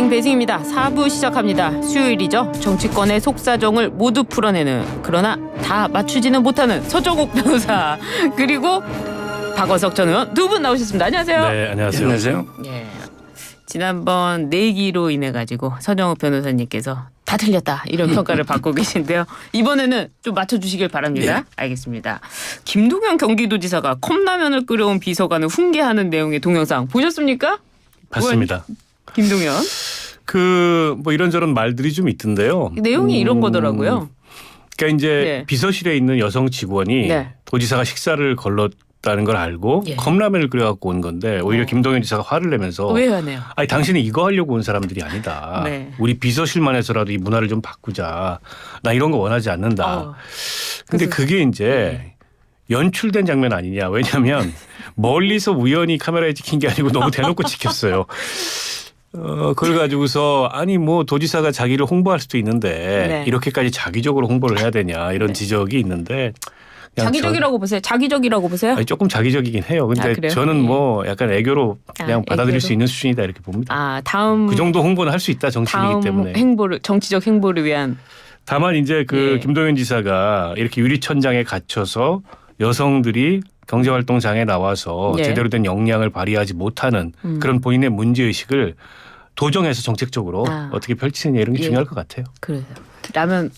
배승입니다. 4부 시작합니다. 수요일이죠. 정치권의 속사정을 모두 풀어내는 그러나 다 맞추지는 못하는 서정욱 변호사 그리고 박원석 전 의원 두 분 나오셨습니다. 안녕하세요. 네, 안녕하세요. 안녕하세요. 예. 지난번 내기로 인해 가지고 서정욱 변호사님께서 다 틀렸다 이런 평가를 받고 계신데요. 이번에는 좀 맞춰주시길 바랍니다. 네. 알겠습니다. 김동연 경기도지사가 컵라면을 끓여온 비서관을 훈계하는 내용의 동영상 보셨습니까? 봤습니다. 김동연 뭐 이런저런 말들이 좀 있던데요. 내용이 이런 거더라고요. 그러니까 이제 네. 비서실에 있는 여성 직원이 네. 도지사가 식사를 걸렀다는 걸 알고 예. 컵라면을 끓여갖고 온 건데 오히려 김동연 지사가 화를 내면서 왜 하네요? 아니 당신은 이거 하려고 온 사람들이 아니다. 네. 우리 비서실만 해서라도 이 문화를 좀 바꾸자. 나 이런 거 원하지 않는다. 근데 그래서- 그게 이제 연출된 장면 아니냐. 왜냐하면 멀리서 우연히 카메라에 찍힌 게 아니고 너무 대놓고 찍혔어요. 그걸 가지고서 아니 뭐 도지사가 자기를 홍보할 수도 있는데 네. 이렇게까지 자기적으로 홍보를 해야 되냐 이런 지적이 있는데 그냥 자기적이라고 보세요. 자기적이라고 보세요. 아니, 조금 자기적이긴 해요. 근데 그래요? 저는 예. 뭐 약간 애교로 그냥 받아들일 애교로? 수 있는 수준이다 이렇게 봅니다. 다음 그 정도 홍보는 할 수 있다 정치인이기 다음 때문에. 행보를 정치적 행보를 위한 다만 이제 그 예. 김동연 지사가 이렇게 유리천장에 갇혀서 여성들이 경제활동장에 나와서 예. 제대로 된 역량을 발휘하지 못하는 그런 본인의 문제의식을 도정해서 정책적으로 어떻게 펼치느냐 이런 게 예. 중요할 것 같아요. 그래요. 라면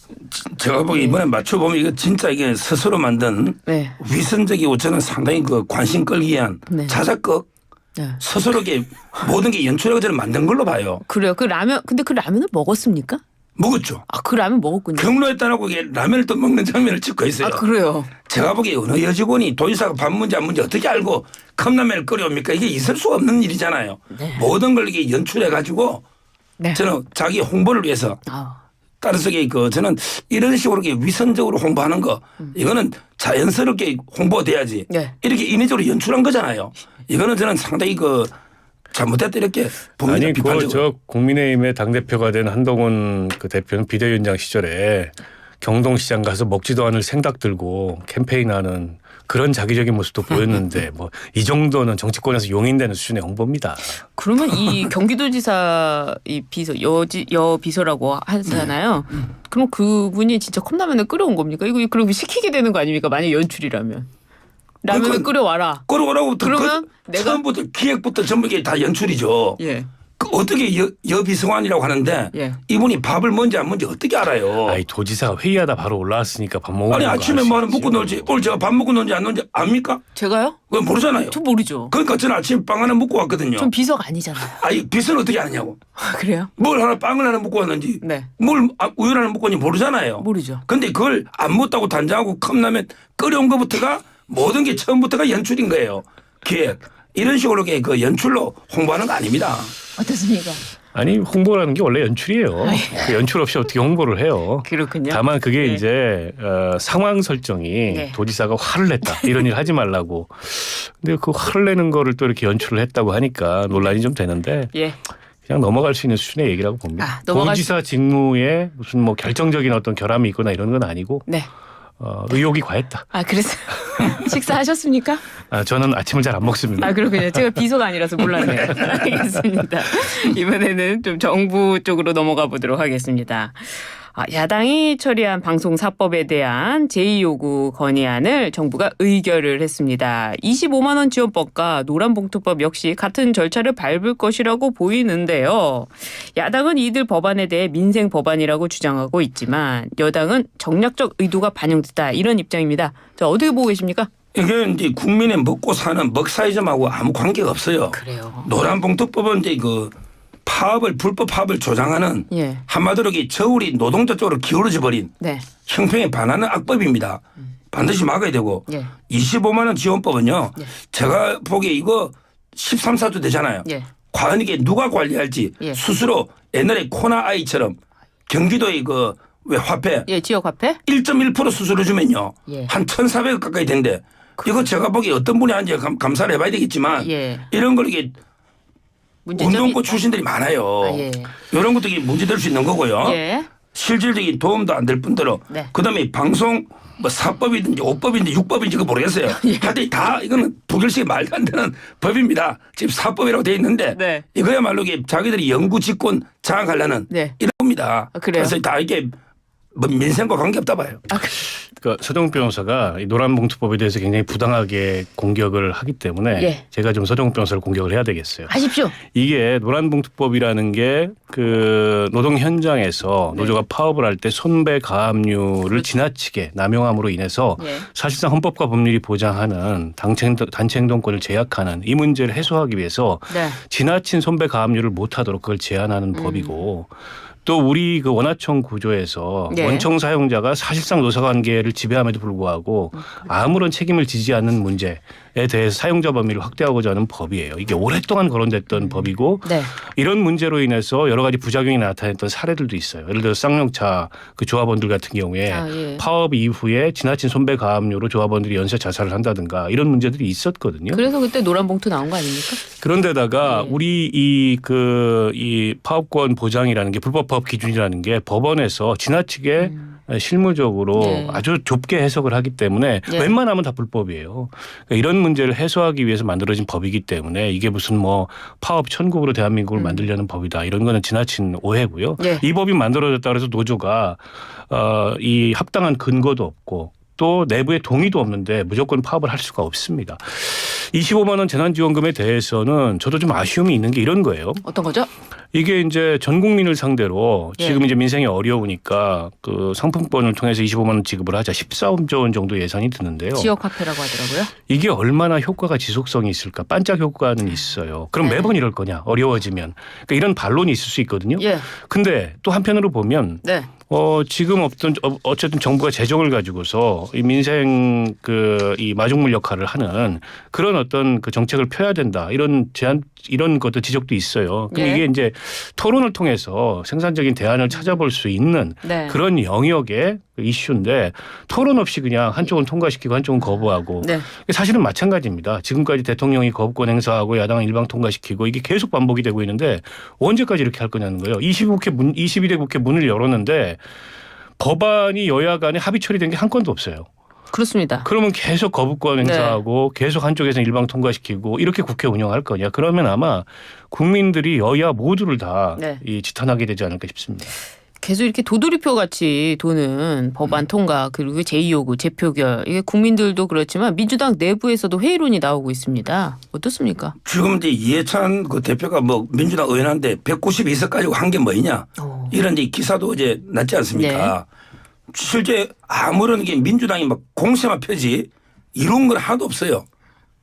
제가 보기 이번에 맞춰보면 이거 진짜 이게 스스로 만든 네. 위선적이고 저는 상당히 그 관심 끌기 위한 네. 자작극 네. 스스로 이게 모든 게 연출하고 저는 만든 걸로 봐요. 그래요. 그 라면 근데 그 라면을 먹었습니까? 먹었죠. 그 라면 먹었군요. 경로에 따라고 이게 라면을 또 먹는 장면을 찍고 있어요. 그래요. 제가 보기에 어느 여직원이 도지사가 밥 문제 안 문제 어떻게 알고 컵라면을 끓여옵니까? 이게 있을 수 없는 일이잖아요. 네. 모든 걸 이게 연출해 가지고 네. 저는 자기 홍보를 위해서 아, 따라서 저는 이런 식으로 이렇게 위선적으로 홍보하는 거 이거는 자연스럽게 홍보돼야지. 네. 이렇게 인위적으로 연출한 거잖아요. 이거는 저는 상당히 잘못했다 이렇게 봅니다. 아니 비판적으로. 저 국민의힘의 당 대표가 된 한동훈 그 대표는 비대위원장 시절에 경동시장 가서 먹지도 않을 생닭 들고 캠페인하는 그런 자기적인 모습도 보였는데 뭐 이 정도는 정치권에서 용인되는 수준의 홍보입니다. 그러면 이 경기도지사 이 비서 여 비서라고 하잖아요. 그럼 그분이 진짜 컵라면을 끓여온 겁니까? 이거 그럼 시키게 되는 거 아닙니까? 만약 연출이라면 라면을 그러니까 끓여와라. 끌어오라고 그러면 내가- 처음부터 기획부터 전부 이게 다 연출이죠. 예. 어떻게 여비서관이라고 하는데 예. 이분이 밥을 뭔지 안 뭔지 어떻게 알아요? 아니 도지사가 회의하다 바로 올라왔으니까 밥 먹으러 아니 간 거 아침에 뭐 하나 아시죠? 먹고 놀지 오늘 제가 밥 먹고 놀지 안 놀지 압니까? 제가요? 그건 모르잖아요. 저 모르죠. 그러니까 저는 아침에 빵 하나 먹고 왔거든요. 전 비서가 아니잖아요. 아니 빚은 어떻게 아느냐고. 그래요? 뭘 하나 빵을 하나 먹고 왔는지 네. 뭘 우유 하나 먹고 왔는지 모르잖아요. 모르죠. 근데 그걸 안 먹다고 단장하고 컵라면 끓여온 것부터가 모든 게 처음부터가 연출인 거예요. 기획. 이런 식으로 그 연출로 홍보하는 거 아닙니다. 어떻습니까? 아니 홍보라는 게 원래 연출이에요. 그 연출 없이 어떻게 홍보를 해요. 그렇군요. 다만 그게 네. 이제 상황 설정이 네. 도지사가 화를 냈다 이런 일 하지 말라고. 근데 그 화를 내는 거를 또 이렇게 연출을 했다고 하니까 논란이 좀 되는데 예. 그냥 넘어갈 수 있는 수준의 얘기라고 봅니다. 넘어갈 도지사 직무에 무슨 뭐 결정적인 어떤 결함이 있거나 이런 건 아니고 네. 의혹이 과했다. 그래서 식사하셨습니까? 저는 아침을 잘 안 먹습니다. 그렇군요. 제가 비서가 아니라서 몰랐네요. 알겠습니다. 이번에는 좀 정부 쪽으로 넘어가 보도록 하겠습니다. 야당이 처리한 방송사법에 대한 제2요구 건의안을 정부가 의결을 했습니다. 25만 원 지원법과 노란봉투법 역시 같은 절차를 밟을 것이라고 보이는데요. 야당은 이들 법안에 대해 민생 법안이라고 주장하고 있지만 여당은 정략적 의도가 반영됐다 이런 입장입니다. 자, 어떻게 보고 계십니까? 이게 이제 국민의 먹고 사는 먹사이점하고 아무 관계가 없어요. 그래요. 노란봉투법은 이제 불법 파업을 조장하는 예. 한마디로 저울이 노동자 쪽으로 기울어져 버린 네. 형평에 반하는 악법입니다. 반드시 막아야 되고 예. 25만 원 지원법은요. 예. 제가 보기에 이거 13, 14조 되잖아요. 예. 과연 이게 누가 관리할지 예. 스스로 옛날에 코나아이처럼 경기도의 왜 화폐 예, 지역 화폐? 1.1% 수수료 주면요. 예. 한 1,400억 가까이 된대. 이거 제가 보기에 어떤 분이 한지 감사를 해봐야 되겠지만 예. 이런 걸 이게 문제점이 운동권 있다. 출신들이 많아요. 예. 이런 것도 이게 문제될 수 있는 거고요. 예. 실질적인 도움도 안 될 뿐더러 네. 그다음에 방송 뭐 4법이든지 5법인지 6법인지 그거 모르겠어요. 하여튼 다 이거는 부결식이 말도 안 되는 법입니다. 지금 4법이라고 돼 있는데 네. 이거야말로 이게 자기들이 영구 집권 장악하려는 네. 이런 겁니다. 아, 그래요? 그래서 다 이게 뭐 민생과 관계없다 봐요. 그러니까 서정욱 변호사가 이 노란봉투법에 대해서 굉장히 부당하게 공격을 하기 때문에 예. 제가 좀 서정욱 변호사를 공격을 해야 되겠어요. 하십시오. 이게 노란봉투법이라는 게 그 노동 현장에서 네. 노조가 파업을 할 때 손배 가압류를 지나치게 남용함으로 인해서 예. 사실상 헌법과 법률이 보장하는 단체 행동권을 제약하는 이 문제를 해소하기 위해서 네. 지나친 손배 가압류를 못하도록 그걸 제한하는 법이고 또 우리 그 원하청 구조에서 예. 원청 사용자가 사실상 노사관계를 지배함에도 불구하고 아무런 책임을 지지 않는 문제에 대해서 사용자 범위를 확대하고자 하는 법이에요. 이게 오랫동안 거론됐던 법이고 네. 이런 문제로 인해서 여러 가지 부작용이 나타났던 사례들도 있어요. 예를 들어 쌍용차 그 조합원들 같은 경우에 아, 예. 파업 이후에 지나친 손배 가압류로 조합원들이 연쇄 자살을 한다든가 이런 문제들이 있었거든요. 그래서 그때 노란 봉투 나온 거 아닙니까? 그런데다가 네. 우리 이 파업권 보장이라는 게 불법 파업 기준이라는 게 법원에서 지나치게 실무적으로 네. 아주 좁게 해석을 하기 때문에 네. 웬만하면 다 불법이에요. 그러니까 이런 문제를 해소하기 위해서 만들어진 법이기 때문에 이게 무슨 뭐 파업 천국으로 대한민국을 만들려는 법이다 이런 거는 지나친 오해고요. 네. 이 법이 만들어졌다 그래서 노조가 이 합당한 근거도 없고 또 내부의 동의도 없는데 무조건 파업을 할 수가 없습니다. 25만 원 재난지원금에 대해서는 저도 좀 아쉬움이 있는 게 이런 거예요. 어떤 거죠? 이게 이제 전 국민을 상대로 예. 지금 이제 민생이 어려우니까 그 상품권을 통해서 25만 원 지급을 하자 14조 원 정도 예산이 드는데요. 지역 화폐라고 하더라고요. 이게 얼마나 효과가 지속성이 있을까? 반짝 효과는 있어요. 그럼 네. 매번 이럴 거냐? 어려워지면. 그러니까 이런 반론이 있을 수 있거든요. 예. 근데 또 한편으로 보면 네. 지금 어쨌든 정부가 재정을 가지고서 이 민생 이 마중물 역할을 하는 그런 어떤 그 정책을 펴야 된다. 이런 이런 것도 지적도 있어요. 그럼 예. 이게 이제 토론을 통해서 생산적인 대안을 찾아볼 수 있는 네. 그런 영역의 이슈인데 토론 없이 그냥 한쪽은 통과시키고 한쪽은 거부하고 네. 사실은 마찬가지입니다. 지금까지 대통령이 거부권 행사하고 야당은 일방 통과시키고 이게 계속 반복이 되고 있는데 언제까지 이렇게 할 거냐는 거예요. 22대 국회 문을 열었는데 법안이 여야 간에 합의 처리된 게 한 건도 없어요. 그렇습니다. 그러면 계속 거부권 행사하고 계속 한쪽에서는 일방 통과시키고 이렇게 국회 운영할 거냐. 그러면 아마 국민들이 여야 모두를 다 네. 지탄하게 되지 않을까 싶습니다. 계속 이렇게 도돌이표 같이 도는 법안 통과 그리고 제2요구 재표결 이게 국민들도 그렇지만 민주당 내부에서도 회의론이 나오고 있습니다. 어떻습니까? 지금 이제 이해찬 그 대표가 뭐 민주당 의원한테 192석 가지고 한 게 뭐냐 이런 이제 기사도 이제 났지 않습니까? 실제 아무런 게 민주당이 막 공세만 펴지 이런 건 하나도 없어요.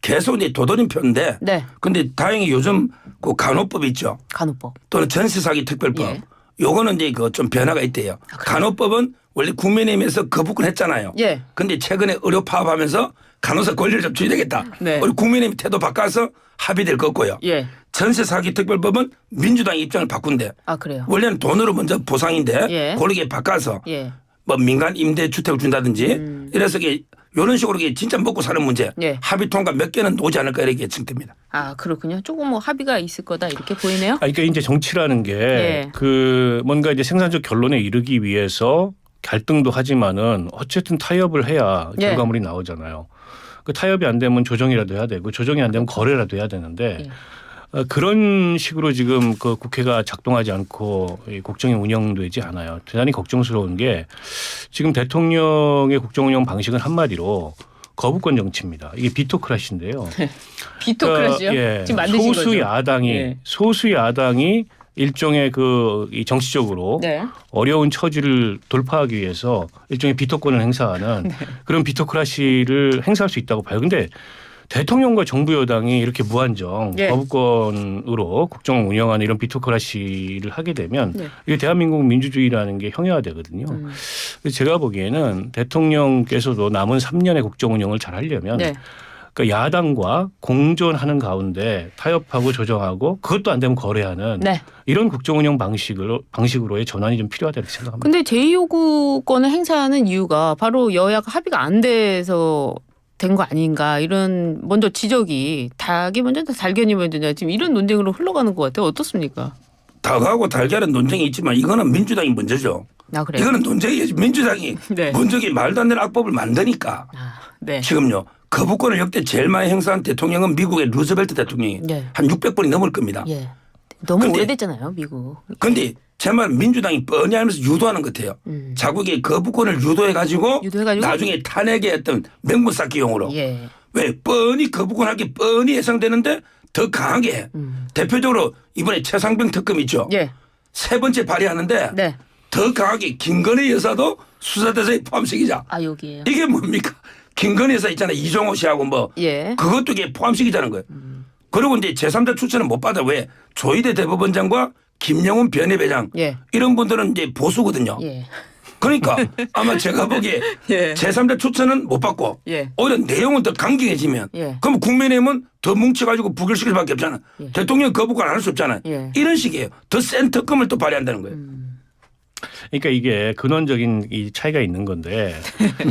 계속 이제 도돌림표인데. 네. 근데 다행히 요즘 그 간호법 있죠. 간호법. 또는 전세사기 특별법. 예. 요거는 이제 그 좀 변화가 있대요. 간호법은 원래 국민의힘에서 거부권 했잖아요. 예. 근데 최근에 의료 파업하면서 간호사 권리를 좀 줘야 되겠다. 네. 우리 국민의힘 태도 바꿔서 합의될 거고요. 예. 전세사기 특별법은 민주당 입장을 바꾼대. 아 그래요. 원래는 돈으로 먼저 보상인데 예. 그렇게 바꿔서 예. 뭐 민간 임대 주택을 준다든지 이래서 이게 이런 식으로 이게 진짜 먹고 사는 문제 예. 합의 통과 몇 개는 오지 않을까 이렇게 예측됩니다. 아 그렇군요. 조금 뭐 합의가 있을 거다 이렇게 보이네요. 그러니까 이제 정치라는 게 예. 그 뭔가 이제 생산적 결론에 이르기 위해서 갈등도 하지만은 어쨌든 타협을 해야 예. 결과물이 나오잖아요. 그 타협이 안 되면 조정이라도 해야 되고 조정이 안 되면 거래라도 해야 되는데 예. 그런 식으로 지금 그 국회가 작동하지 않고 이 국정이 운영되지 않아요. 대단히 걱정스러운 게 지금 대통령의 국정 운영 방식은 한마디로 거부권 정치입니다. 이게 비토크라시인데요. 비토크라시요? 그러니까, 지금 만드신 거죠? 소수 야당이 일종의 이 정치적으로 네. 어려운 처지를 돌파하기 위해서 일종의 비토권을 행사하는 그런 비토크라시를 행사할 수 있다고 봐요. 근데 대통령과 정부 여당이 이렇게 무한정 예. 거부권으로 국정을 운영하는 이런 비토크라시를 하게 되면 네. 이게 대한민국 민주주의라는 게 형해화되거든요. 그래서 제가 보기에는 대통령께서도 남은 3년의 국정 운영을 잘 하려면 네. 그러니까 야당과 공존하는 가운데 타협하고 조정하고 그것도 안 되면 거래하는 네. 이런 국정 운영 방식으로의 전환이 좀 필요하다고 생각합니다. 근데 제2요구권을 행사하는 이유가 바로 여야가 합의가 안 돼서 된 거 아닌가 이런 먼저 지적이 닭이 먼저냐 달견이 먼저냐 지금 이런 논쟁으로 흘러가는 것 같아요. 어떻습니까? 닭하고 달걀은 논쟁이 있지만 이거는 민주당이 먼저죠. 아, 그래요? 이거는 논쟁이지. 민주당이 네. 먼저 말도 안 되는 악법을 만드니까. 아, 네. 지금요. 거부권을 역대 제일 많이 행사한 대통령은 미국의 루즈벨트 대통령이 네. 한 600번이 넘을 겁니다. 예. 너무 근데- 오래됐잖아요, 미국. 그런데 제 말 민주당이 뻔히 알면서 유도하는 것 같아요. 자국의 거부권을 유도해가지고 나중에 탄핵의 어떤 명분 쌓기용으로. 예. 왜 뻔히 거부권 하기 뻔히 예상되는데 더 강하게 대표적으로 이번에 최상병 특검 있죠. 예. 세 번째 발의하는데 네. 더 강하게 김건희 여사도 수사대상에 포함시키자. 아, 여기에요. 이게 뭡니까? 김건희 여사 있잖아요. 이종호 씨하고 뭐 예. 그것도 이게 포함시키자는 거예요. 그리고 이제 제3자 추천은 못 받아. 왜? 조희대 대법원장과 김영훈 변협회장 예. 이런 분들은 이제 보수거든요. 예. 그러니까 아마 제가 보기에 예. 제3자 추천은 못 받고 예. 오히려 내용은 더 강경해지면 예. 그럼 국민의힘은 더 뭉쳐가지고 부결시킬 수밖에 없잖아. 예. 대통령 거부권 안 할 수 없잖아요. 예. 이런 식이에요. 더 센 특검을 또 발의한다는 거예요. 그러니까 이게 근원적인 이 차이가 있는 건데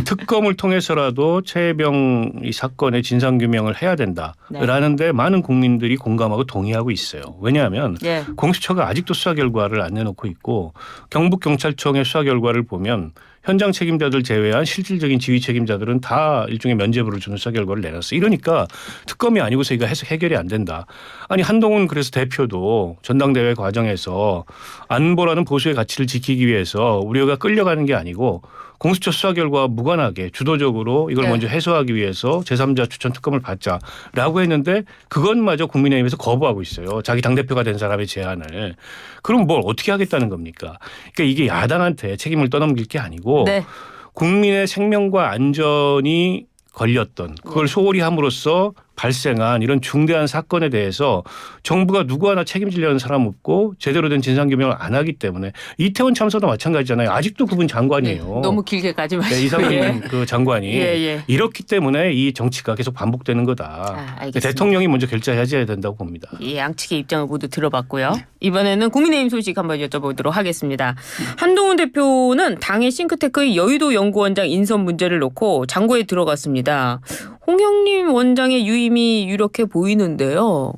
특검을 통해서라도 최혜병 이 사건의 진상 규명을 해야 된다라는데 많은 국민들이 공감하고 동의하고 있어요. 왜냐하면 예. 공수처가 아직도 수사 결과를 안 내놓고 있고 경북경찰청의 수사 결과를 보면 현장 책임자들 제외한 실질적인 지휘 책임자들은 다 일종의 면죄부를 주는 수사 결과를 내놨어. 이러니까 특검이 아니고서 이거 해결이 안 된다. 아니 한동훈 그래서 대표도 전당대회 과정에서 안보라는 보수의 가치를 지키기 위해서 우리가 끌려가는 게 아니고 공수처 수사 결과와 무관하게 주도적으로 이걸 네. 먼저 해소하기 위해서 제3자 추천 특검을 받자라고 했는데 그것마저 국민의힘에서 거부하고 있어요. 자기 당대표가 된 사람의 제안을. 그럼 뭘 어떻게 하겠다는 겁니까? 그러니까 이게 야당한테 책임을 떠넘길 게 아니고 네. 국민의 생명과 안전이 걸렸던 그걸 소홀히 함으로써 발생한 이런 중대한 사건에 대해서 정부가 누구 하나 책임지려는 사람 없고 제대로 된 진상규명을 안 하기 때문에 이태원 참사도 마찬가지잖아요. 아직도 그분 장관이에요. 네. 너무 길게 가지 마시고. 네, 이상민 예. 그 장관이 예, 예. 이렇기 때문에 이 정치가 계속 반복되는 거다. 알겠습니다. 대통령이 먼저 결정해야 된다고 봅니다. 예, 양측의 입장을 모두 들어봤고요. 이번에는 국민의힘 소식 한번 여쭤보도록 하겠습니다. 한동훈 대표는 당의 싱크테크의 여의도 연구원장 인선 문제를 놓고 장고에 들어갔습니다. 홍영림 원장의 유임이 유력해 보이는데요.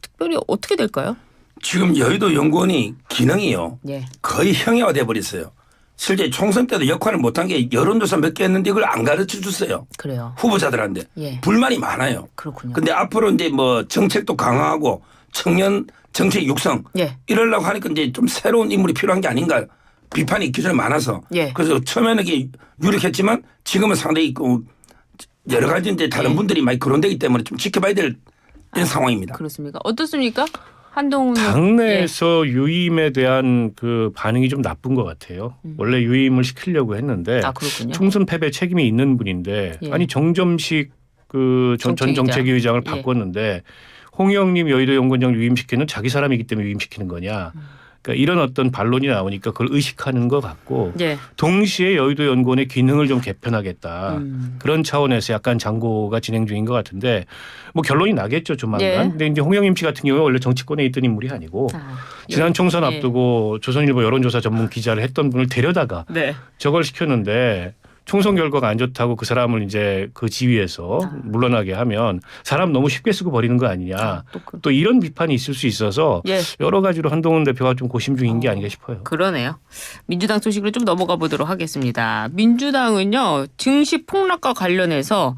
특별히 어떻게 될까요? 지금 여의도 연구원이 기능이요. 예. 거의 형해화돼 버렸어요. 실제 총선 때도 역할을 못한 게 여론조사 몇 개 했는데 이걸 안 가르쳐 줬어요. 그래요. 후보자들한테. 예. 불만이 많아요. 그렇군요. 근데 앞으로 이제 뭐 정책도 강화하고 청년 정책 육성 예. 이러려고 하니까 이제 좀 새로운 인물이 필요한 게 아닌가 비판이 기존에 많아서. 예. 그래서 처음에는 이게 유력했지만 지금은 상당히 여러 가지 이제 다른 예. 분들이 많이 거론되기 때문에 좀 지켜봐야 될 이런 상황입니다. 그렇습니까? 어떻습니까? 한동훈 당내에서 유임에 대한 그 반응이 좀 나쁜 것 같아요. 원래 유임을 시키려고 했는데 아, 그렇군요. 총선 패배 책임이 있는 분인데 예. 아니 정점식 그 전 정책위장. 정책위의장을 예. 바꿨는데 홍영림 여의도 연구원장 유임시키는 자기 사람이기 때문에 유임시키는 거냐. 그러니까 이런 어떤 반론이 나오니까 그걸 의식하는 것 같고 예. 동시에 여의도 연구원의 기능을 좀 개편하겠다. 음. 그런 차원에서 약간 장고가 진행 중인 것 같은데 뭐 결론이 나겠죠 조만간. 예. 근데 이제 홍영림 씨 같은 경우에 원래 정치권에 있던 인물이 아니고 지난 총선 예. 앞두고 조선일보 여론조사 전문 기자를 했던 분을 데려다가 네. 저걸 시켰는데 총선 결과가 안 좋다고 그 사람을 이제 그 지위에서 물러나게 하면 사람 너무 쉽게 쓰고 버리는 거 아니냐. 또 이런 비판이 있을 수 있어서 예. 여러 가지로 한동훈 대표가 좀 고심 중인 게 아닌가 싶어요. 그러네요. 민주당 소식으로 좀 넘어가 보도록 하겠습니다. 민주당은요. 증시 폭락과 관련해서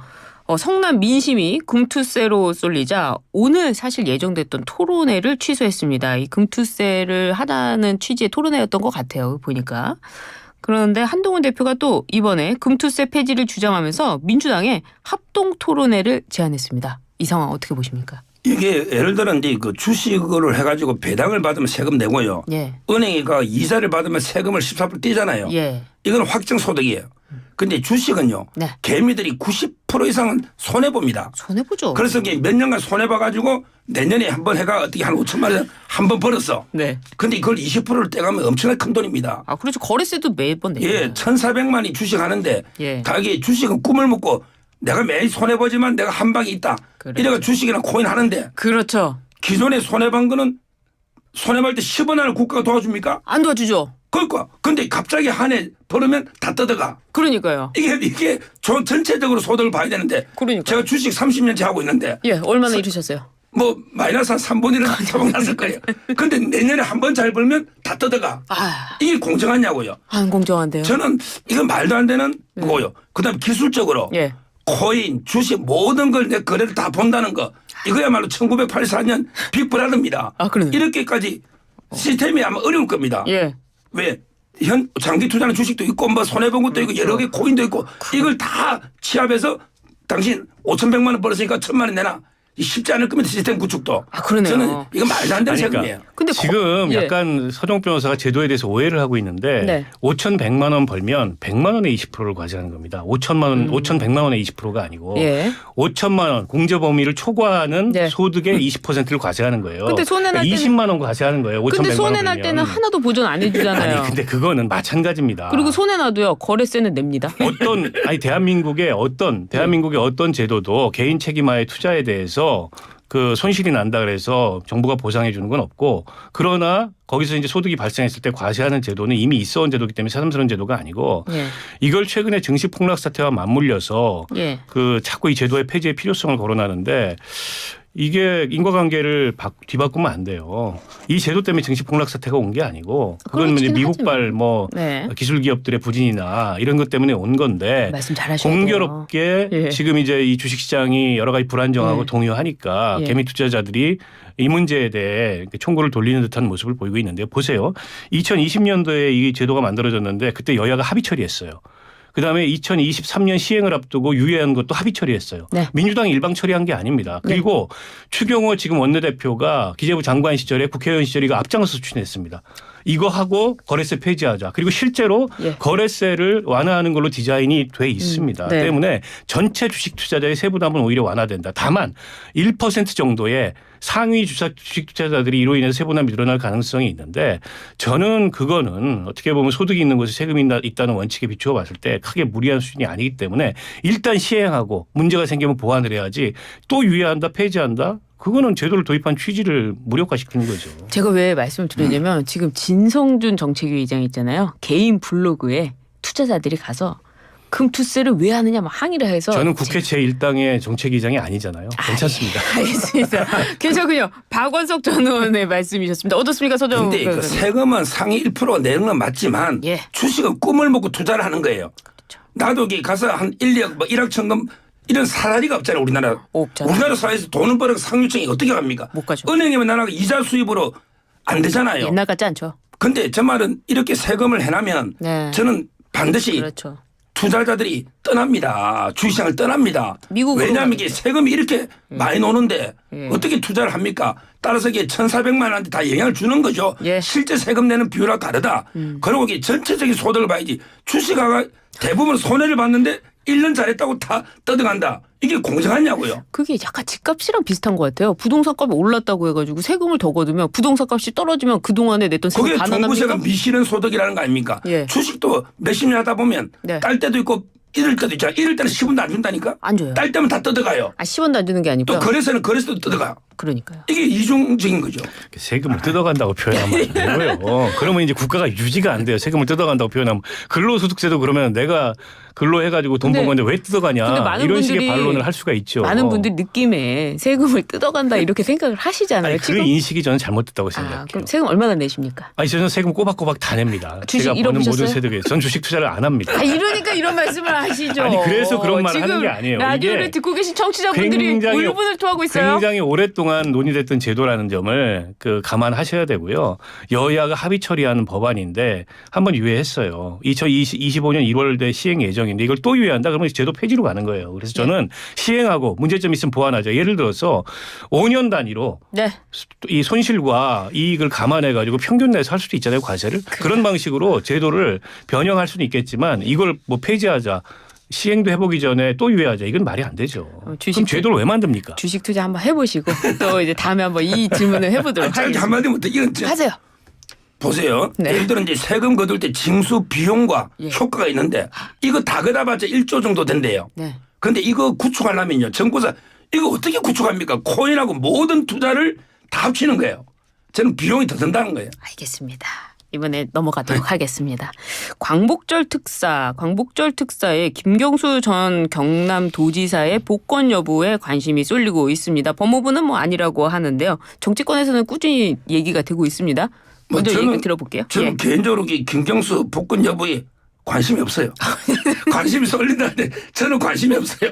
성남 민심이 금투세로 쏠리자 오늘 사실 예정됐던 토론회를 취소했습니다. 이 금투세를 하자는 취지의 토론회였던 것 같아요. 보니까. 그런데 한동훈 대표가 또 이번에 금투세 폐지를 주장하면서 민주당에 합동 토론회를 제안했습니다. 이 상황 어떻게 보십니까? 이게 예를 들어 이제 그 주식으로 해가지고 배당을 받으면 세금 내고요. 예. 은행이 이자를 받으면 세금을 14% 떼잖아요. 예. 이건 확정 소득이에요. 근데 주식은요. 네. 개미들이 90% 이상은 손해 봅니다. 손해 보죠. 그래서 이게 몇 년간 손해 봐가지고 내년에 한번 해가 어떻게 한 5천만 원 한 번 벌었어. 네. 근데 그걸 20%를 떼가면 엄청나게 큰 돈입니다. 아, 그렇죠. 거래세도 매번 내요. 예, 1,400만이 주식하는데 예. 다 이게 주식은 꿈을 먹고 내가 매일 손해 보지만 내가 한 방이 있다. 그래. 이래가 주식이나 코인 하는데 그렇죠. 기존에 손해 본 거는 손해 볼 때 10원 안을 국가가 도와줍니까? 안 도와주죠. 그러니까 근데 갑자기 한 해 벌으면 다 떠들어가. 그러니까요. 이게 전체적으로 소득을 봐야 되는데 그러니까. 제가 주식 30년째 하고 있는데 예, 얼마나 잃으셨어요? 뭐 마이너스 한 3분의 1은 처방 났을 거예요. 근데 내년에 한 번 잘 벌면 다 뜯어가. 이게 공정하냐고요. 안 공정한데요. 저는 이건 말도 안 되는 거고요. 그다음 기술적으로 예. 코인, 주식 모든 걸 내 거래를 다 본다는 거. 이거야말로 1984년 빅브라더입니다. 아, 그러네요. 이렇게까지 시스템이 아마 어려울 겁니다. 예. 왜? 장기 투자는 주식도 있고 뭐 손해본 것도 있고 여러 개 코인도 있고 이걸 다 취합해서 당신 5,100만 원 벌었으니까 1,000만 원 내놔. 쉽지 않을 겁니다. 시스템 구축도. 아, 그러네요. 저는 이건 말도 안 되는 세금이에요. 근데 지금 예. 약간 서정 변호사가 제도에 대해서 오해를 하고 있는데 네. 5,100만 원 벌면 100만 원의 20%를 과세하는 겁니다. 5,100만 원의 20%가 아니고 예. 5천만 원 공제 범위를 초과하는 네. 소득의 20%를 과세하는 거예요. 근데 손해날 때는- 20만 원 과세하는 거예요. 5,100만 근데 원 손해 날 벌면. 때는 하나도 보전 안 해주잖아요. 아니 근데 그거는 마찬가지입니다. 그리고 손해 나도요 거래세는 냅니다. 대한민국의 어떤 제도도 개인 책임화의 투자에 대해서 그 손실이 난다 그래서 정부가 보상해 주는 건 없고 그러나 거기서 이제 소득이 발생했을 때 과세하는 제도는 이미 있어 온 제도이기 때문에 새삼스러운 제도가 아니고 예. 이걸 최근에 증시 폭락 사태와 맞물려서 예. 그 자꾸 이 제도의 폐지의 필요성을 거론하는데 이게 인과관계를 뒤바꾸면 안 돼요. 이 제도 때문에 증시 폭락 사태가 온 게 아니고 그건 이제 그렇긴 미국발 하지만. 뭐 네. 기술 기업들의 부진이나 이런 것 때문에 온 건데 말씀 잘하셔야 돼요. 공교롭게 예. 지금 이제 이 주식시장이 여러 가지 불안정하고 예. 동요하니까 예. 개미 투자자들이 이 문제에 대해 총구를 돌리는 듯한 모습을 보이고 있는데요. 보세요. 2020년도에 이 제도가 만들어졌는데 그때 여야가 합의 처리했어요. 그다음에 2023년 시행을 앞두고 유예한 것도 합의 처리했어요. 네. 민주당이 일방 처리한 게 아닙니다. 그리고 추경호 지금 원내대표가 기재부 장관 시절에 국회의원 시절에 이거 앞장서서 추진했습니다. 이거 하고 거래세 폐지하자. 그리고 실제로 예. 거래세를 완화하는 걸로 디자인이 돼 있습니다. 네. 때문에 전체 주식 투자자의 세부담은 오히려 완화된다. 다만 1% 정도의 상위 주식 투자자들이 이로 인해서 세부담이 늘어날 가능성이 있는데 저는 그거는 어떻게 보면 소득이 있는 곳에 세금이 있다는 원칙에 비추어 봤을 때 크게 무리한 수준이 아니기 때문에 일단 시행하고 문제가 생기면 보완을 해야지 또 유예한다 폐지한다 그거는 제도를 도입한 취지를 무력화시키는 거죠. 제가 왜 말씀을 드렸냐면 지금 진성준 정책위 의장 있잖아요. 개인 블로그에 투자자들이 가서 금투세를 왜 하느냐 막 항의를 해서 저는 국회 제1당의 정책위장이 아니잖아요. 괜찮습니다. 알겠습니다. 괜찮군요. 박원석 전 의원의 말씀이셨습니다. 어떻습니까, 서정? 근데 그 세금은 상위 1%가 내는 건 맞지만 예. 주식은 꿈을 먹고 투자를 하는 거예요. 나도 여기 가서 한 1, 2억 뭐 1억 천금 이런 사다리가 없잖아요. 우리나라. 없잖아요. 우리나라 사회에서 돈을 벌어 상류층이 어떻게 갑니까? 못 가죠. 은행이면 나라가 이자 수입으로 안 되잖아요. 옛날 같지 않죠? 근데 저 말은 이렇게 세금을 해나면 네. 저는 반드시 그렇죠. 투자자들이 떠납니다. 주식시장을 떠납니다. 미국으로 왜냐하면 이게 세금이 이렇게 많이 노는데 예. 어떻게 투자를 합니까? 따라서 이게 1,400만 원한테 다 영향을 주는 거죠. 예. 실제 세금 내는 비율하고 다르다. 그리고 이게 전체적인 소득을 봐야지. 주식화가 대부분 손해를 봤는데 1년 잘했다고 다 떠들어간다. 이게 공정하냐고요. 그게 약간 집값이랑 비슷한 것 같아요. 부동산 값이 올랐다고 해가지고 세금을 더 거두면 부동산 값이 떨어지면 그동안에 냈던 세금 그게 다 종부세가 나갑니까? 미실현 소득이라는 거 아닙니까? 예. 주식도 몇십 년 하다 보면 네. 딸 때도 있고 잃을 때도 있잖아요. 잃을 때는 10원도 안 준다니까. 안 줘요. 딸 때면 다 뜯어가요. 10원도 안 주는 게 아니고요. 또 거래세는 거래세도 뜯어가. 그러니까요. 이게 이중적인 거죠. 세금을 뜯어간다고 표현하면 안 되고요. 그러면 이제 국가가 유지가 안 돼요. 세금을 뜯어간다고 표현하면 근로소득세도 그러면 내가 근로해가지고 돈 근데- 번 건데 왜 뜯어가냐 근데 많은 이런 식의 분들이- 반론을 할 수가 있죠. 많은 분들이 느낌에 세금을 뜯어간다 이렇게 생각을 하시잖아요. 아니, 그 지금 인식이 저는 잘못됐다고 생각해요. 그럼 세금 얼마나 내십니까? 아니 저는 세금 꼬박꼬박 다 냅니다. 주식 제가 버는 잃어보셨어요? 모든 세금에 전 주식 투자를 안 합니다. 이러니까 이런 말씀을 하시죠. 아니, 그래서 그런 말을 지금 하는 게 아니에요. 라디오를 이게 듣고 계신 청취자분들이 굉장히- 울분을 토하고 있어요. 굉장히 오랫동안 논의됐던 제도라는 점을 감안하셔야 되고요. 여야가 합의 처리하는 법안인데 한번 유예했어요. 2025년 1월에 시행 예정인데 이걸 또 유예한다 그러면 제도 폐지로 가는 거예요. 그래서 저는 시행하고 문제점 있으면 보완하자. 예를 들어서 5년 단위로 네. 이 손실과 이익을 감안해 가지고 평균 내서 할 수도 있잖아요. 과세를. 그런 방식으로 제도를 변형할 수는 있겠지만 이걸 뭐 폐지하자. 시행도 해보기 전에 또 유예하자. 이건 말이 안 되죠. 주식 그럼 제도를 왜 만듭니까? 주식 투자 한번 해보시고 또 이제 다음에 한번 이 질문을 해보도록 짧게 하겠습니다. 한마디 못해. 이건 진짜 하세요. 보세요. 네. 예를 들어 이제 세금 거둘 때 징수 비용과 예. 효과가 있는데 이거 다 거다봤자 1조 정도 된대요. 네. 그런데 이거 구축하려면요. 정부사 이거 어떻게 구축합니까? 코인하고 모든 투자를 다 합치는 거예요. 저는 비용이 더 든다는 거예요. 알겠습니다. 이번에 넘어가도록 하겠습니다. 광복절 특사에 김경수 전 경남도지사의 복권 여부에 관심이 쏠리고 있습니다. 법무부는 뭐 아니라고 하는데요. 정치권에서는 꾸준히 얘기가 되고 있습니다. 먼저 얘기 들어볼게요. 저는 개인적으로 김경수 복권 여부에 관심이 없어요. 관심이 쏠린다는데 저는 관심이 없어요.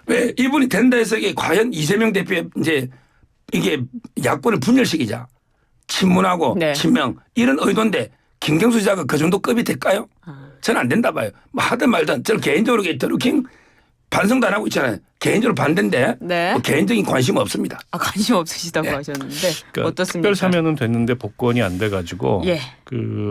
왜 이분이 된다 해서 이게 과연 이재명 대표의 이제 이게 야권을 분열시키자. 친문하고 네. 친명 이런 의도인데 김경수 지사가 그 정도 급이 될까요? 저는 안 된다 봐요. 뭐 하든 말든 저는 개인적으로 드루킹 반성도 안 하고 있잖아요. 개인적으로 반대인데 네. 뭐 개인적인 관심은 없습니다. 관심 없으시다고 네. 하셨는데 그러니까 어떻습니까? 특별 사면은 됐는데 복권이 안 돼가지고 예.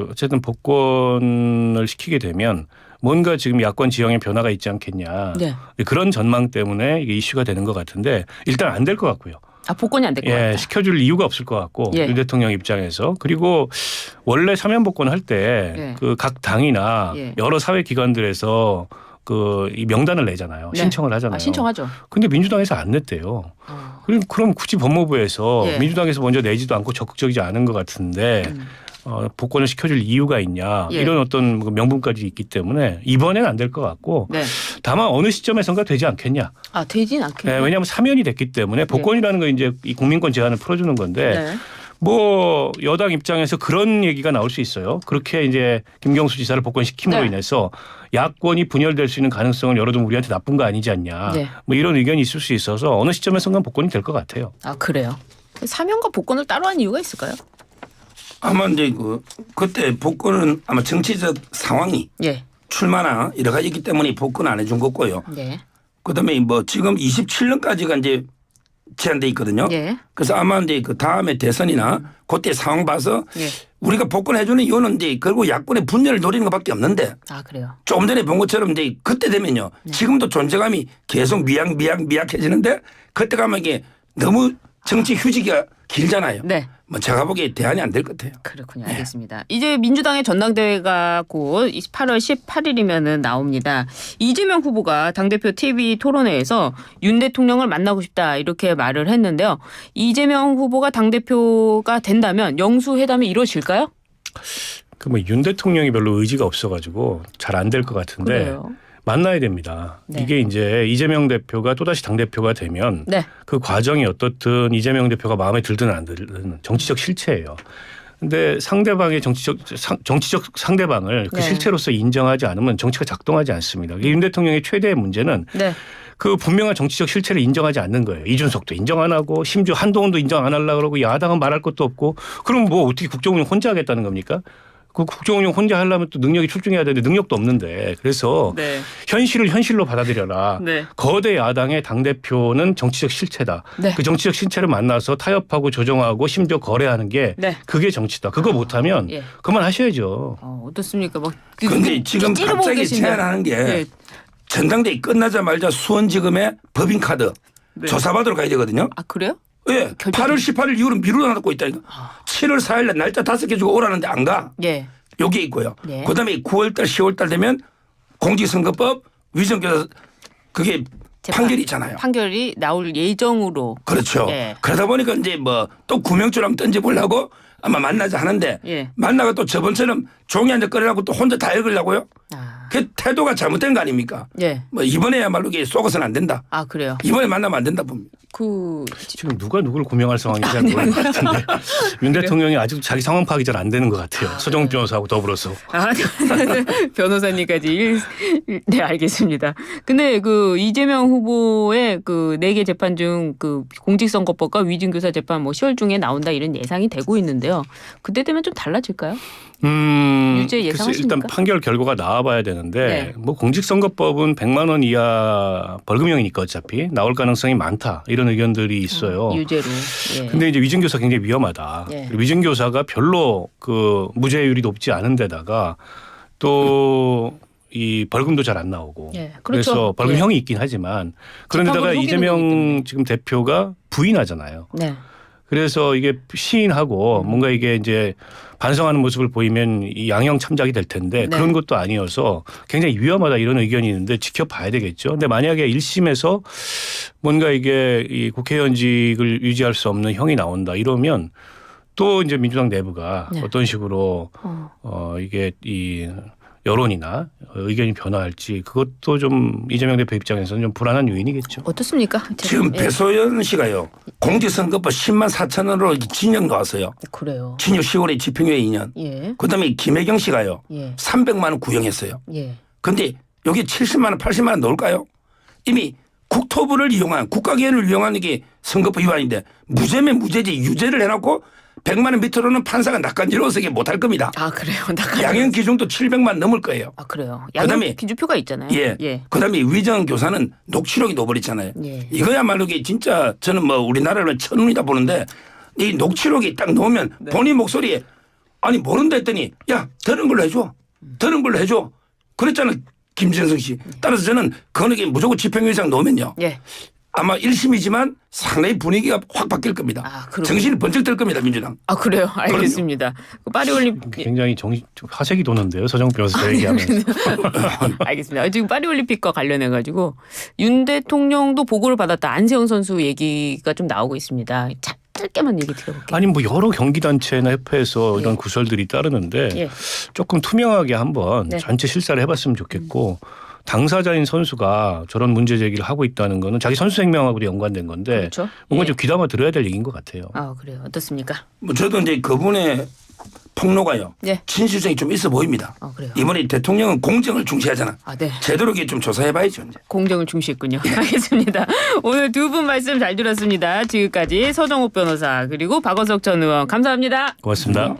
어쨌든 복권을 시키게 되면 뭔가 지금 야권 지형에 변화가 있지 않겠냐. 네. 그런 전망 때문에 이게 이슈가 되는 것 같은데 일단 안 될 것 같고요. 복권이 안 될 것 같다. 시켜줄 이유가 없을 것 같고 예. 윤 대통령 입장에서 그리고 원래 사면 복권 할 때 그 각 당이나 예. 여러 사회 기관들에서 이 명단을 내잖아요. 네. 신청을 하잖아요. 신청하죠. 근데 민주당에서 안 냈대요. 그럼 굳이 법무부에서 예. 민주당에서 먼저 내지도 않고 적극적이지 않은 것 같은데 복권을 시켜줄 이유가 있냐 예. 이런 어떤 명분까지 있기 때문에 이번엔 안 될 것 같고 네. 다만 어느 시점에선가 되지 않겠냐. 되진 않겠네요. 왜냐하면 사면이 됐기 때문에 복권이라는 건 이제 이 국민권 제한을 풀어주는 건데 네. 뭐 여당 입장에서 그런 얘기가 나올 수 있어요. 그렇게 이제 김경수 지사를 복권시킴으로 네. 인해서 야권이 분열될 수 있는 가능성을 열어두면 우리한테 나쁜 거 아니지 않냐. 네. 뭐 이런 의견이 있을 수 있어서 어느 시점에선가 복권이 될 것 같아요. 그래요. 사면과 복권을 따로 한 이유가 있을까요? 아마 이제 그때 복권은 아마 정치적 상황이 예. 출마나 여러 가지 있기 때문에 복권 안 해준 거고요. 네. 그다음에 뭐 지금 27년까지가 이제 제한돼 있거든요. 예. 그래서 아마 이제 그 다음에 대선이나 그때 상황 봐서 예. 우리가 복권 해주는 이유는 이제 결국 야권의 분열을 노리는 것밖에 없는데 그래요. 조금 전에 본 것처럼 이제 그때 되면요. 지금도 존재감이 계속 미약해지는데 그때 가면 이게 너무 정치 휴지기가 길잖아요. 네. 뭐 제가 보기에 대안이 안 될 것 같아요. 그렇군요. 알겠습니다. 이제 민주당의 전당대회가 곧 8월 18일이면은 나옵니다. 이재명 후보가 당대표 TV 토론회에서 윤 대통령을 만나고 싶다 이렇게 말을 했는데요. 이재명 후보가 당대표가 된다면 영수회담이 이루어질까요? 뭐 윤 대통령이 별로 의지가 없어가지고 잘 안 될 것 같은데 그래요. 만나야 됩니다. 네. 이게 이제 이재명 대표가 또다시 당대표가 되면 네. 그 과정이 어떻든 이재명 대표가 마음에 들든 안 들든 정치적 실체예요. 근데 상대방의 정치적 상대방을 그 네. 실체로서 인정하지 않으면 정치가 작동하지 않습니다. 윤 대통령의 최대의 문제는 네. 그 분명한 정치적 실체를 인정하지 않는 거예요. 이준석도 인정 안 하고 심지어 한동훈도 인정 안 하려고 그러고 야당은 말할 것도 없고 그럼 뭐 어떻게 국정운영 혼자 하겠다는 겁니까? 그 국정운영 혼자 하려면 또 능력이 출중해야 되는데 능력도 없는데 그래서 네. 현실을 현실로 받아들여라. 네. 거대 야당의 당대표는 정치적 실체다. 네. 그 정치적 실체를 만나서 타협하고 조정하고 심지어 거래하는 게 네. 그게 정치다. 그거 못하면 예. 그만하셔야죠. 어떻습니까? 그런데 지금 찌르고 갑자기 계시나요? 제안하는 게 예. 전당대회 끝나자마자 수원지검에 법인카드 네. 조사받으러 가야 되거든요. 그래요? 예. 8월 18일 이후로 미루어놨고 있다니까. 7월 4일 날 날짜 5개 주고 오라는데 안 가. 예. 여기에 있고요. 네. 그다음에 9월 달 10월 달 되면 공직선거법 위정교사 그게 판결이 있잖아요. 판결이 나올 예정으로. 그렇죠. 예. 그러다 보니까 이제 뭐 또 구명조랑 던져보려고 아마 만나자 하는데 예. 만나가 또 저번처럼 종이 한 장 꺼내라고 또 혼자 다 읽으려고요. 아. 그 태도가 잘못된 거 아닙니까? 예. 뭐 이번에야말로 이게 속아서는 안 된다. 그래요. 이번에 만나면 안 된다 봅니다. 지금 누가 누구를 고명할 상황인지 잘 모르는 것 같은데 윤 대통령이 아직도 자기 상황 파악이 잘 안 되는 것 같아요. 서정훈 변호사하고 더불어서. 변호사님까지 네, 알겠습니다. 근데 그 이재명 후보의 그 4개 재판 중 그 공직선거법과 위증교사 재판 뭐 10월 중에 나온다 이런 예상이 되고 있는데요. 그때 되면 좀 달라질까요? 유죄 글쎄 예상하십니까? 일단 판결 결과가 나와봐야 되는데 네. 뭐 공직선거법은 100만 원 이하 벌금형이니까 어차피 나올 가능성이 많다 이런 의견들이 있어요. 유죄로. 예. 근데 이제 위증교사 굉장히 위험하다. 예. 위증교사가 별로 그 무죄율이 높지 않은 데다가 또 이 벌금도 잘 안 나오고 예, 그렇죠. 그래서 벌금형이 있긴 하지만 그런데다가 재판부를 속이는 거기 이재명 때문에. 지금 대표가 부인하잖아요. 네. 그래서 이게 시인하고 뭔가 이게 이제 반성하는 모습을 보이면 이 양형 참작이 될 텐데 네. 그런 것도 아니어서 굉장히 위험하다 이런 의견이 있는데 지켜봐야 되겠죠. 근데 만약에 1심에서 뭔가 이게 이 국회의원직을 유지할 수 없는 형이 나온다 이러면 또 이제 민주당 내부가 네. 어떤 식으로 이게 이 여론이나 의견이 변화할지 그것도 좀 이재명 대표 입장에서는 좀 불안한 요인이겠죠. 어떻습니까? 지금 예. 배소연 씨가요. 공직선거법 10만 4천 원으로 징역 나왔어요. 그래요. 징역 10월에 집행유예 2년. 예. 그다음에 김혜경 씨가요. 예. 300만 원 구형했어요. 예. 그런데 여기 70만 원 80만 원 넣을까요? 이미 국토부를 이용한 국가기관을 이용한 이게 선거법 위반인데 무죄면 무죄지 유죄를 해놓고 100만 원 밑으로는 판사가 낚아내려서 이게 못할 겁니다. 아 그래요. 양형 기준도 700만 넘을 거예요. 아 그래요. 그다음에- 양형 기준표가 있잖아요. 예. 예. 그다음에 위정 교사는 녹취록이 넣어버렸잖아요. 예. 이거야말로 이게 진짜 저는 뭐 우리나라를 천운이다 보는데 이 녹취록이 딱 넣으면 네. 본인 목소리에 아니 모른다 했더니 야 들은 걸로 해줘. 들은 걸로 해줘. 그랬잖아 김진성 씨. 따라서 저는 그거는 무조건 집행유예 이상 넣으면요. 예. 아마 1심이지만 상당히 분위기가 확 바뀔 겁니다. 아, 그렇군요. 정신이 번쩍 들 겁니다. 민주당. 아 그래요. 알겠습니다. 그 파리올림픽 굉장히 좀 화색이 도는데요. 서정 변호사 저 얘기하면서. 알겠습니다. 지금 파리올림픽과 관련해 가지고 윤 대통령도 보고를 받았다. 안세영 선수 얘기가 좀 나오고 있습니다. 짧게만 얘기 드려볼게요. 아니 뭐 여러 경기단체나 협회에서 예. 이런 구설들이 따르는데 예. 조금 투명하게 한번 네. 전체 실사를 해봤으면 좋겠고 당사자인 선수가 저런 문제 제기를 하고 있다는 거는 자기 선수 생명하고 연관된 건데 그렇죠. 뭔가 예. 좀 귀담아 들어야 될 얘기인 것 같아요. 아 그래요. 어떻습니까? 뭐 저도 이제 그분의 폭로가요. 예. 진실성이 좀 있어 보입니다. 아 그래요. 이번에 대통령은 공정을 중시하잖아. 아 네. 제대로 이게 좀 조사해봐야죠. 이제. 공정을 중시했군요. 알겠습니다. 오늘 두 분 말씀 잘 들었습니다. 지금까지 서정욱 변호사 그리고 박원석 전 의원 감사합니다. 고맙습니다.